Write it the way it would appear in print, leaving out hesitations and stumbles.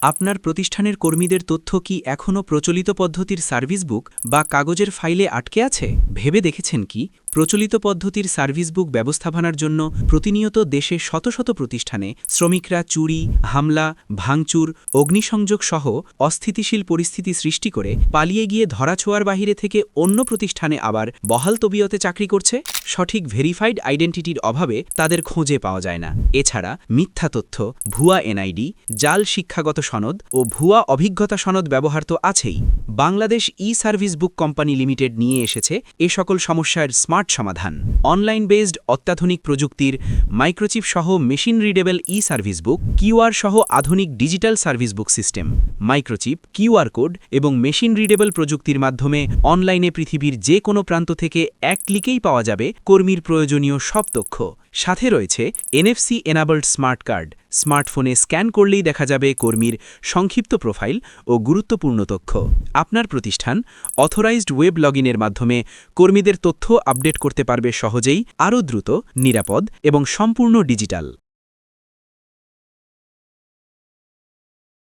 আপনার প্রতিষ্ঠানের কর্মীদের তথ্য কি এখনও প্রচলিত পদ্ধতির সার্ভিস বুক বা কাগজের ফাইলে আটকে আছে? ভেবে দেখেছেন কি প্রচলিত পদ্ধতির সার্ভিস বুক ব্যবস্থাপনার জন্য প্রতিনিয়ত দেশে শত শত প্রতিষ্ঠানে শ্রমিকরা চুরি, হামলা, ভাঙচুর, অগ্নিসংযোগ সহ অস্থিতিশীল পরিস্থিতি সৃষ্টি করে পালিয়ে গিয়ে ধরাছোঁয়ার বাহিরে থেকে অন্য প্রতিষ্ঠানে আবার বহাল তবিয়তে চাকরি করছে? সঠিক ভেরিফাইড আইডেন্টিটির অভাবে তাদের খোঁজে পাওয়া যায় না। এছাড়া মিথ্যা তথ্য, ভুয়া এনআইডি, জাল শিক্ষাগত সনদ ও ভুয়া অভিজ্ঞতা সনদ ব্যবহার তো আছেই। বাংলাদেশ ই-সার্ভিস বুক কোম্পানি লিমিটেড নিয়ে এসেছে এ সকল সমস্যার স্মার্ট সমাধান। অনলাইন বেসড অত্যাধুনিক প্রযুক্তির মাইক্রোচিপ সহ মেশিন রিডেবল ই-সার্ভিস বুক, কিউআর সহ আধুনিক digital service book system, microchip, QR code এবং মেশিন রিডেবল প্রযুক্তির মাধ্যমে অনলাইনে পৃথিবীর যে কোনো প্রান্ত থেকে এক ক্লিকেই পাওয়া যাবে কর্মীর প্রয়োজনীয় সব তথ্য। সাথে রয়েছে এনএফসি এনাবল্ড স্মার্ট কার্ড। স্মার্টফোনে স্ক্যান করলেই দেখা যাবে কর্মীর সংক্ষিপ্ত প্রোফাইল ও গুরুত্বপূর্ণ তথ্য। আপনার প্রতিষ্ঠান অথরাইজড ওয়েব লগইনের মাধ্যমে কর্মীদের তথ্য আপডেট করতে পারবে সহজেই, আরও দ্রুত, নিরাপদ এবং সম্পূর্ণ ডিজিটাল।